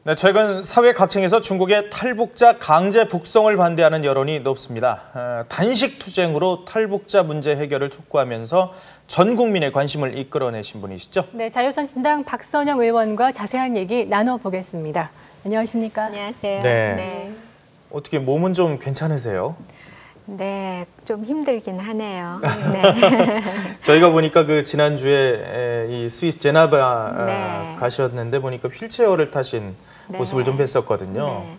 네, 최근 사회 각층에서 중국의 탈북자 강제 북송을 반대하는 여론이 높습니다. 단식 투쟁으로 탈북자 문제 해결을 촉구하면서 전 국민의 관심을 이끌어내신 분이시죠? 네, 자유선진당 박선영 의원과 자세한 얘기 나눠보겠습니다. 안녕하십니까? 안녕하세요. 네. 어떻게 몸은 좀 괜찮으세요? 네, 좀 힘들긴 하네요. 네. 저희가 보니까 그 지난주에 이 스위스 제네바 네. 가셨는데 보니까 휠체어를 타신 모습을 좀 뵀었거든요. 네.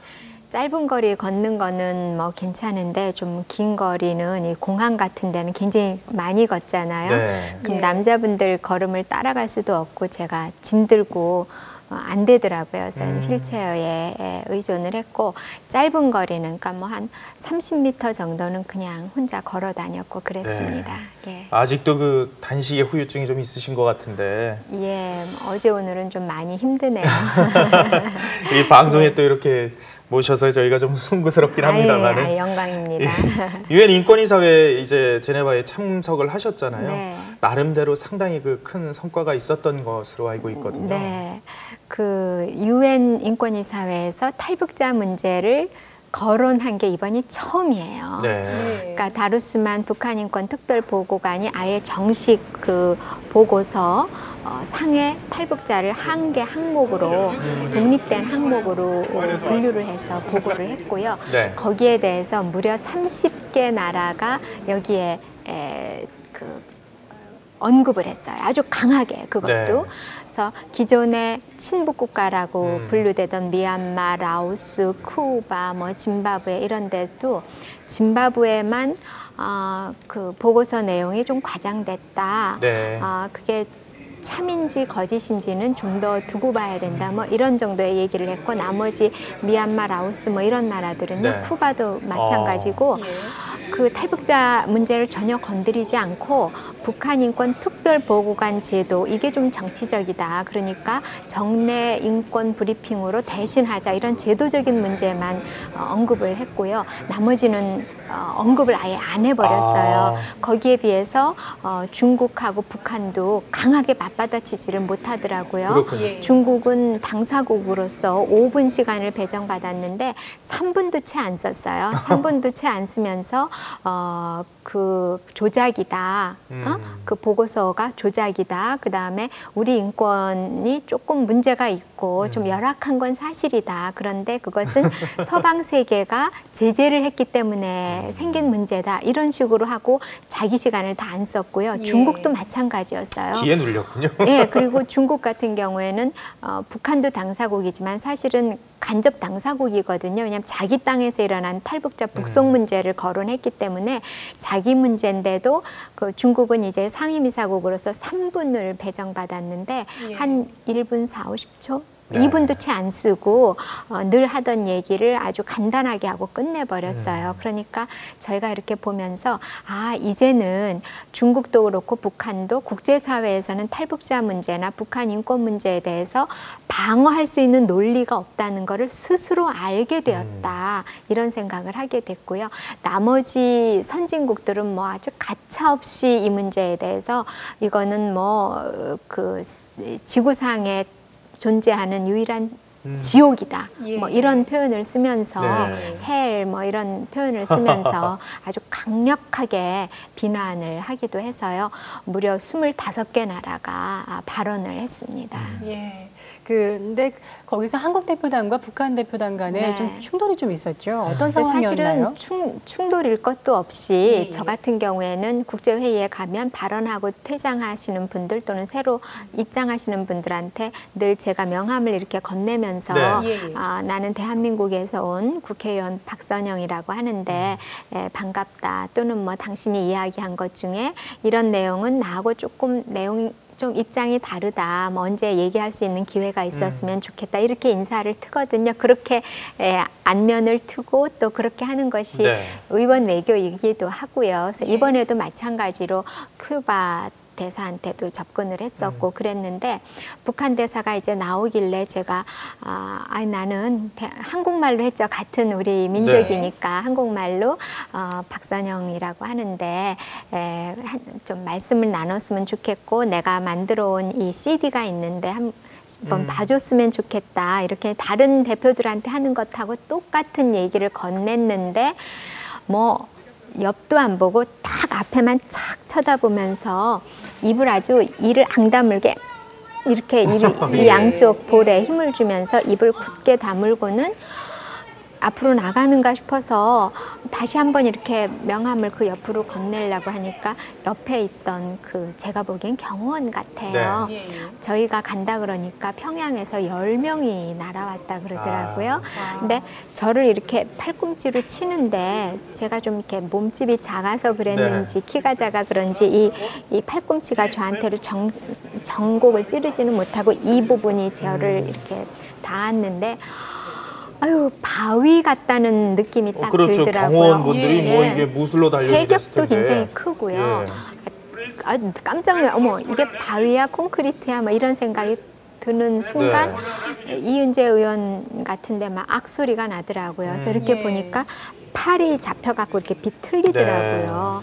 짧은 거리 걷는 거는 뭐 괜찮은데 좀 긴 거리는 이 공항 같은 데는 굉장히 많이 걷잖아요. 네. 그럼 남자분들 걸음을 따라갈 수도 없고 제가 짐 들고 안 되더라고요. 그래서 휠체어에 의존을 했고 이짧은 거리는 그러니까 뭐 한 30m 정도는 그냥 혼자 걸어 다녔고 그랬습니다. 네. 예. 아직도 그 단식의 후유증이 좀 있으신 것 같은데. 예, 어제 오늘은 좀 많이 힘드네요. 이 방송에 또 이렇게 모셔서 저희가 좀 송구스럽긴 합니다만. 영광입니다. 유엔 인권이사회에 이제 제네바에 참석을 하셨잖아요. 네. 나름대로 상당히 그 큰 성과가 있었던 것으로 알고 있거든요. 네, 그 유엔 인권이사회에서 탈북자 문제를 거론한 게 이번이 처음이에요. 네. 그러니까 다루스만 북한인권특별보고관이 아예 정식 그 보고서 상해 탈북자를 한 개 항목으로 독립된 항목으로 분류를 해서 보고를 했고요. 네. 거기에 대해서 무려 30개 나라가 여기에 언급을 했어요. 아주 강하게 그것도. 네. 그래서 기존의 친북 국가라고 분류되던 미얀마, 라오스, 쿠바, 뭐 짐바브웨 이런 데도 짐바브웨만 그 보고서 내용이 좀 과장됐다. 네. 그게 참인지 거짓인지는 좀 더 두고 봐야 된다. 뭐 이런 정도의 얘기를 했고 나머지 미얀마, 라오스 뭐 이런 나라들은요. 네. 쿠바도 마찬가지고 그 탈북자 문제를 전혀 건드리지 않고 북한 인권 특별보고관 제도 이게 좀 정치적이다. 그러니까 정례 인권 브리핑으로 대신하자 이런 제도적인 문제만 언급을 했고요. 나머지는 언급을 아예 안 해버렸어요. 거기에 비해서 중국하고 북한도 강하게 맞받아치지를 못하더라고요. 그렇군요. 중국은 당사국으로서 5분 시간을 배정받았는데 3분도 채 안 썼어요. 3분도 채 안 쓰면서 그 조작이다. 그 보고서가 조작이다. 그다음에 우리 인권이 조금 문제가 있고 좀 열악한 건 사실이다. 그런데 그것은 서방 세계가 제재를 했기 때문에 생긴 문제다. 이런 식으로 하고 자기 시간을 다 안 썼고요. 중국도 마찬가지였어요. 기에 눌렸군요. 예, 그리고 중국 같은 경우에는 북한도 당사국이지만 사실은 간접 당사국이거든요. 왜냐하면 자기 땅에서 일어난 탈북자 북송 문제를 거론했기 때문에 자기 문제인데도 그 중국은 이제 상임이사국으로서 3분을 배정받았는데 한 1분 4, 50초? 네. 2분도 채 안 쓰고 늘 하던 얘기를 아주 간단하게 하고 끝내버렸어요. 그러니까 저희가 이렇게 보면서 이제는 중국도 그렇고 북한도 국제사회에서는 탈북자 문제나 북한 인권 문제에 대해서 방어할 수 있는 논리가 없다는 것을 스스로 알게 되었다. 이런 생각을 하게 됐고요. 나머지 선진국들은 뭐 아주 가차없이 이 문제에 대해서 이거는 뭐 그 지구상의 존재하는 유일한 지옥이다. 뭐 이런 표현을 쓰면서 헬 뭐 이런 표현을 쓰면서 아주 강력하게 비난을 하기도 해서요. 무려 25개 나라가 발언을 했습니다. 예. 근데 거기서 한국 대표단과 북한 대표단 간에 좀 충돌이 좀 있었죠. 어떤 상황이었나요? 사실은 충돌일 것도 없이 저 같은 경우에는 국제회의에 가면 발언하고 퇴장하시는 분들 또는 새로 입장하시는 분들한테 늘 제가 명함을 이렇게 건네면서 나는 대한민국에서 온 국회의원 박선영이라고 하는데 반갑다. 또는 뭐 당신이 이야기한 것 중에 이런 내용은 나하고 조금 좀 입장이 다르다. 뭐 언제 얘기할 수 있는 기회가 있었으면 좋겠다. 이렇게 인사를 트거든요. 그렇게 안면을 트고 또 그렇게 하는 것이 의원 외교이기도 하고요. 그래서 이번에도 마찬가지로 큐바 대사한테도 접근을 했었고 그랬는데 북한 대사가 이제 나오길래 제가 나는 한국말로 했죠. 같은 우리 민족이니까 한국말로 박선영이라고 하는데 좀 말씀을 나눴으면 좋겠고 내가 만들어 온 이 CD가 있는데 한번 봐줬으면 좋겠다. 이렇게 다른 대표들한테 하는 것하고 똑같은 얘기를 건넸는데 뭐 옆도 안 보고 딱 앞에만 착 쳐다보면서 입을 아주 이를 앙다물게 이렇게 이 양쪽 볼에 힘을 주면서 입을 굳게 다물고는 앞으로 나가는가 싶어서 다시 한번 이렇게 명함을 그 옆으로 건네려고 하니까 옆에 있던 그 제가 보기엔 경호원 같아요. 네. 저희가 간다 그러니까 평양에서 10명이 날아왔다 그러더라고요. 근데 저를 이렇게 팔꿈치로 치는데 제가 좀 이렇게 몸집이 작아서 그랬는지 키가 작아 그런지 이 팔꿈치가 저한테로 전곡을 찌르지는 못하고 이 부분이 저를 이렇게 닿았는데 아유 바위 같다는 느낌이 딱 그렇죠. 들더라고요. 경호원분들이 뭐 이게 무술로 달려있을 텐데. 체격도 굉장히 크고요. 아, 깜짝 놀라. 어머 이게 바위야 콘크리트야 막 이런 생각이 드는 순간 이은재 의원 같은데 막 악소리가 나더라고요. 그래서 이렇게 보니까 팔이 잡혀갖고 이렇게 비틀리더라고요.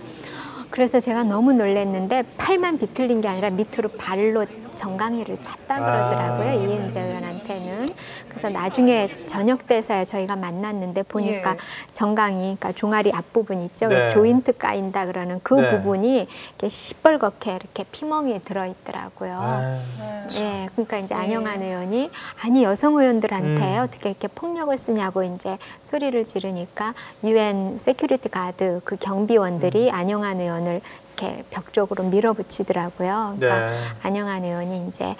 그래서 제가 너무 놀랐는데 팔만 비틀린 게 아니라 밑으로 발로 정강이를 찼다 그러더라고요. 이은재 의원한테는. 그래서 나중에 저녁 때서야 저희가 만났는데 보니까 정강이, 그러니까 종아리 앞부분 있죠. 조인트 까인다 그러는 그 부분이 이렇게 시뻘겋게 이렇게 피멍이 들어있더라고요. 예, 그러니까 이제 안영안 의원이 아니 여성 의원들한테 어떻게 이렇게 폭력을 쓰냐고 이제 소리를 지르니까 UN 세큐리티 가드 그 경비원들이 안영안 의원을 이렇게 벽 쪽으로 밀어붙이더라고요. 그러니까 안영안 의원이 이제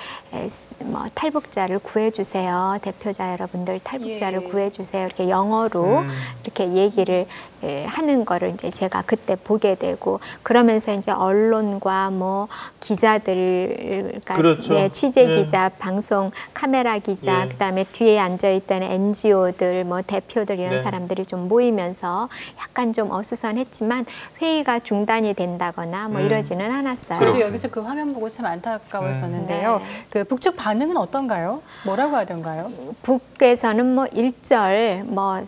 뭐 탈북자를 구해주세요. 대표자 여러분들 탈북자를 구해주세요. 이렇게 영어로 이렇게 얘기를 하는 거를 이제 제가 그때 보게 되고 그러면서 이제 언론과 뭐 기자들, 그러니까 취재 기자, 방송 카메라 기자, 그다음에 뒤에 앉아 있던 NGO들, 뭐 대표들 이런 사람들이 좀 모이면서 약간 좀 어수선했지만 회의가 중단이 된다거나 뭐 이러지는 않았어요. 저도 여기서 그 화면 보고 참 안타까웠었는데요. 그 북측 반응은 어떤가요? 뭐라고 하던가요? 북에서는 뭐 일절 뭐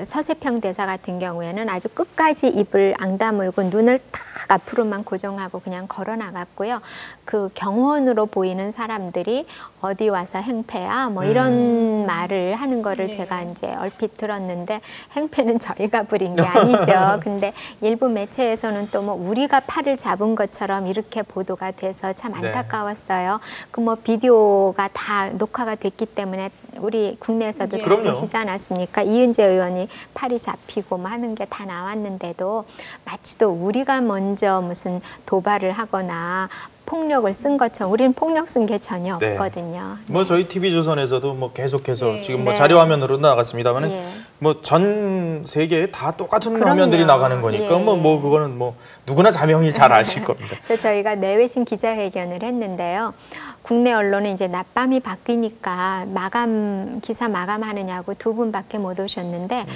서세평 대사 같은 경우에는 아주 끝까지 입을 앙다물고 눈을 탁 앞으로만 고정하고 그냥 걸어 나갔고요. 그 경호원으로 보이는 사람들이 어디 와서 행패야 뭐 이런 말을 하는 거를 제가 이제 얼핏 들었는데 행패는 저희가 부린 게 아니죠. 근데 일부 매체에서는 또 뭐 우리가 팔을 잡은 것처럼 이렇게 보도가 돼서 참 안타까웠어요. 그 뭐 비디오가 다 녹화가 됐기 때문에 우리 국내에서도 다 보시지 않았습니까? 이은재 의원이 팔이 잡히고 뭐 하는 게 다 나왔는데도 마치 또 우리가 먼저 무슨 도발을 하거나 폭력을 쓴 것처럼 우리는 폭력 쓴 게 전혀 없거든요. 뭐 저희 TV조선에서도 뭐 계속해서 지금 뭐 자료 화면으로 나갔습니다만 뭐 전 세계에 다 똑같은 화면들이 나가는 거니까 뭐 그거는 뭐 누구나 자명히 잘 아실 겁니다. 그래서 저희가 내외신 기자회견을 했는데요. 국내 언론은 이제 낮밤이 바뀌니까 기사 마감하느냐고 2분밖에 못 오셨는데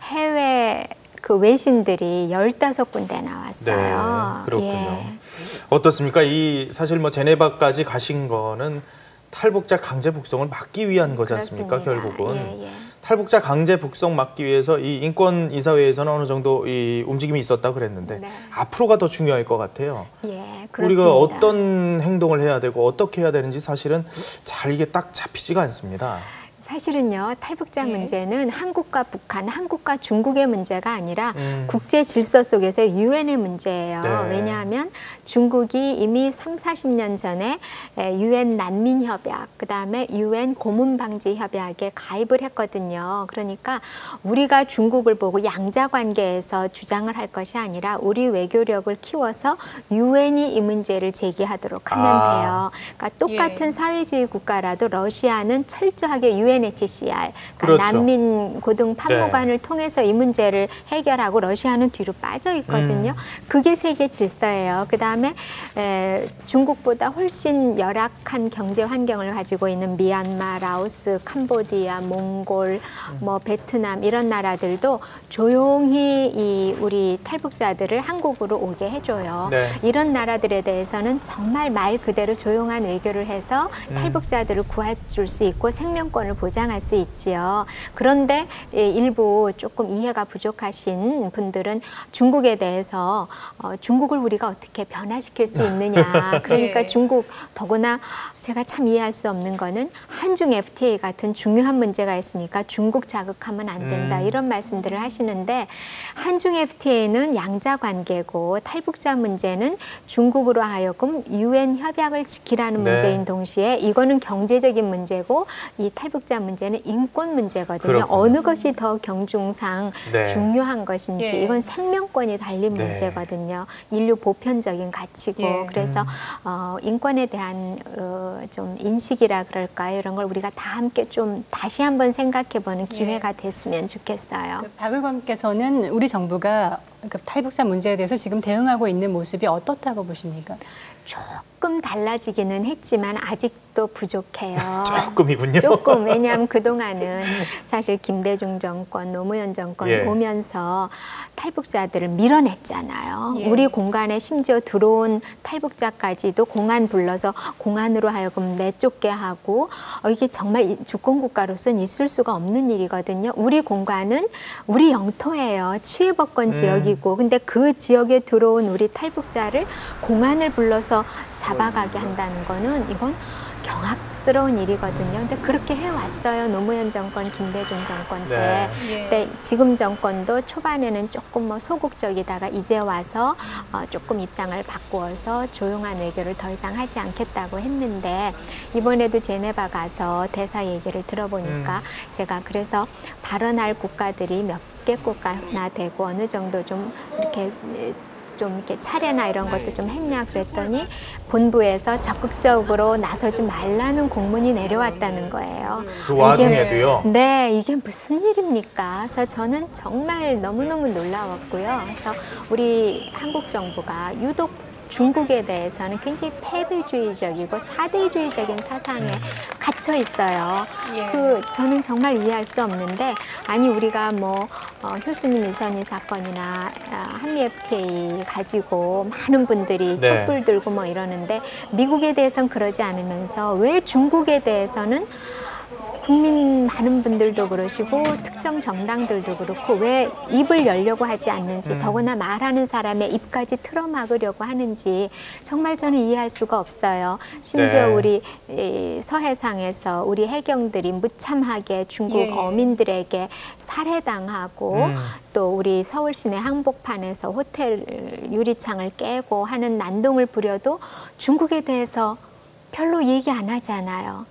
해외 그 외신들이 15군데 나왔어요. 네, 그렇군요. 어떻습니까? 이 사실 뭐 제네바까지 가신 거는 탈북자 강제 북송을 막기 위한 거지 않습니까? 결국은 탈북자 강제 북송 막기 위해서 이 인권 이사회에서는 어느 정도 이 움직임이 있었다 그랬는데 앞으로가 더 중요할 것 같아요. 우리가 어떤 행동을 해야 되고 어떻게 해야 되는지 사실은 잘 이게 딱 잡히지가 않습니다. 사실은요, 탈북자 문제는 한국과 북한, 한국과 중국의 문제가 아니라 국제 질서 속에서 유엔의 문제예요. 왜냐하면 중국이 이미 30-40년 전에 유엔 난민협약, 그다음에 유엔 고문방지협약에 가입을 했거든요. 그러니까 우리가 중국을 보고 양자관계에서 주장을 할 것이 아니라 우리 외교력을 키워서 유엔이 이 문제를 제기하도록 하면 돼요. 그러니까 똑같은 사회주의 국가라도 러시아는 철저하게 UNHCR, 그러니까 난민 고등 판무관을 통해서 이 문제를 해결하고 러시아는 뒤로 빠져 있거든요. 그게 세계 질서예요. 그다음에 중국보다 훨씬 열악한 경제 환경을 가지고 있는 미얀마, 라오스, 캄보디아, 몽골, 뭐 베트남 이런 나라들도 조용히 이 우리 탈북자들을 한국으로 오게 해줘요. 이런 나라들에 대해서는 정말 말 그대로 조용한 외교를 해서 탈북자들을 구해줄 수 있고 생명권을 보장할 수 있지요. 그런데 일부 조금 이해가 부족하신 분들은 중국에 대해서 중국을 우리가 어떻게 변화시킬 수 있느냐. 그러니까 예. 중국 더구나 제가 참 이해할 수 없는 거는 한중 FTA 같은 중요한 문제가 있으니까 중국 자극하면 안 된다. 이런 말씀들을 하시는데 한중 FTA는 양자 관계고 탈북자 문제는 중국으로 하여금 UN 협약을 지키라는 네. 문제인 동시에 이거는 경제적인 문제고 이 탈북자 문제는 인권 문제거든요. 그렇군요. 어느 것이 더 경중상 네. 중요한 것인지 예. 이건 생명권이 달린 네. 문제거든요. 인류 보편적인 가치고 예. 그래서 인권에 대한 좀 인식이라 그럴까요? 이런 걸 우리가 다 함께 좀 다시 한번 생각해보는 기회가 됐으면 좋겠어요. 박 의원께서는 우리 정부가 그 탈북자 문제에 대해서 지금 대응하고 있는 모습이 어떻다고 보십니까? 조금 달라지기는 했지만 아직도 부족해요. 조금이군요. 조금. 왜냐하면 그동안은 사실 김대중 정권, 노무현 정권 예. 오면서 탈북자들을 밀어냈잖아요. 예. 우리 공간에 심지어 들어온 탈북자까지도 공안 불러서 공안으로 하여금 내쫓게 하고 이게 정말 주권국가로서는 있을 수가 없는 일이거든요. 우리 공간은 우리 영토예요. 치외법권 지역이고 근데 그 지역에 들어온 우리 탈북자를 공안을 불러서 잡아가게 한다는 거는 이건 경악스러운 일이거든요. 근데 그렇게 해왔어요. 노무현 정권, 김대중 정권 때. 네. 예. 근데 지금 정권도 초반에는 조금 뭐 소극적이다가 이제 와서 조금 입장을 바꾸어서 조용한 외교를 더 이상 하지 않겠다고 했는데 이번에도 제네바 가서 대사 얘기를 들어보니까 제가 그래서 발언할 국가들이 몇 개국가나 되고 어느 정도 좀 이렇게 차례나 이런 것도 좀 했냐 그랬더니 본부에서 적극적으로 나서지 말라는 공문이 내려왔다는 거예요. 그 와중에도요. 이게 무슨 일입니까? 그래서 저는 정말 너무너무 놀라웠고요. 그래서 우리 한국 정부가 유독 중국에 대해서는 굉장히 패배주의적이고 사대주의적인 사상에 갇혀 있어요. 예. 저는 정말 이해할 수 없는데 아니 우리가 뭐 효수민 이선희 사건이나 한미 FTA 가지고 많은 분들이 네. 촛불 들고 뭐 이러는데 미국에 대해서는 그러지 않으면서 왜 중국에 대해서는 국민 많은 분들도 그러시고 특정 정당들도 그렇고 왜 입을 열려고 하지 않는지 더구나 말하는 사람의 입까지 틀어막으려고 하는지 정말 저는 이해할 수가 없어요. 심지어 네. 우리 서해상에서 우리 해경들이 무참하게 중국 예. 어민들에게 살해당하고 또 우리 서울 시내 항복판에서 호텔 유리창을 깨고 하는 난동을 부려도 중국에 대해서 별로 얘기 안 하잖아요.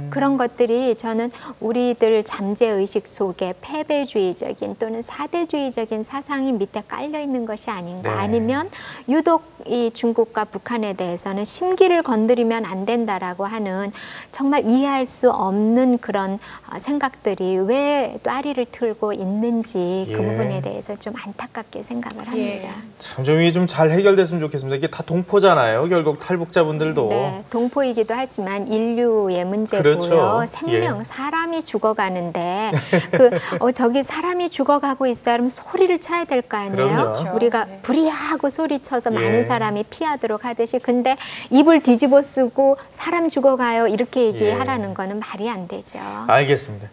그런 것들이 저는 우리들 잠재의식 속에 패배주의적인 또는 사대주의적인 사상이 밑에 깔려 있는 것이 아닌가. 네. 아니면 유독 이 중국과 북한에 대해서는 심기를 건드리면 안 된다라고 하는 정말 이해할 수 없는 그런 생각들이 왜 또아리를 틀고 있는지 예. 그 부분에 대해서 좀 안타깝게 생각을 합니다. 참 좀 이게 좀 잘 해결됐으면 좋겠습니다. 이게 다 동포잖아요. 결국 탈북자분들도. 네, 동포이기도 하지만 인류의 문제고요. 그렇죠. 생명, 예. 사람이 죽어가는데 저기 사람이 죽어가고 있어야 하면 소리를 쳐야 될 거 아니에요. 그럼요. 우리가 네. 부리하고 소리쳐서 예. 많은 사람이 피하도록 하듯이 근데 입을 뒤집어 쓰고 사람 죽어가요 이렇게 얘기하라는 거는 말이 안 되죠. 알겠습니다.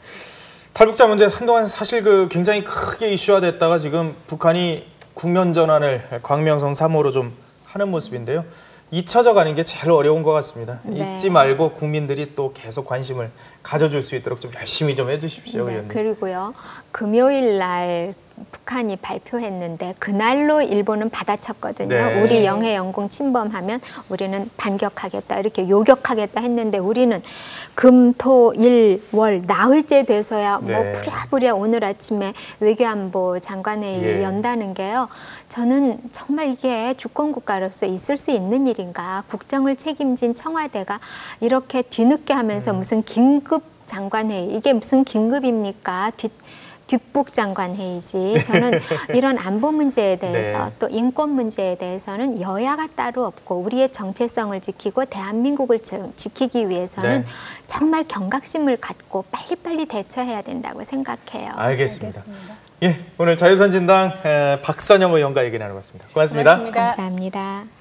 탈북자 문제 한동안 사실 굉장히 크게 이슈화됐다가 지금 북한이 국면 전환을 광명성 3호로 좀 하는 모습인데요. 잊혀져 가는 게 제일 어려운 것 같습니다. 네. 잊지 말고 국민들이 또 계속 관심을 가져줄 수 있도록 좀 열심히 좀 해주십시오. 네, 의원님. 그리고요. 금요일 날 북한이 발표했는데 그날로 일본은 받아쳤거든요. 네. 우리 영해 영공 침범하면 우리는 반격하겠다 이렇게 요격하겠다 했는데 우리는 금, 토, 일, 월 나흘째 돼서야 뭐 네. 부랴부랴 오늘 아침에 외교안보 장관회의 예. 연다는 게요. 저는 정말 이게 주권국가로서 있을 수 있는 일인가. 국정을 책임진 청와대가 이렇게 뒤늦게 하면서 무슨 긴급 장관회의 이게 무슨 긴급입니까? 뒷북 장관 회의지. 저는 이런 안보 문제에 대해서 네. 또 인권 문제에 대해서는 여야가 따로 없고 우리의 정체성을 지키고 대한민국을 지키기 위해서는 네. 정말 경각심을 갖고 빨리빨리 대처해야 된다고 생각해요. 알겠습니다. 예, 오늘 자유선진당 박선영 의원과 얘기 나눠봤습니다. 고맙습니다. 고맙습니다. 감사합니다.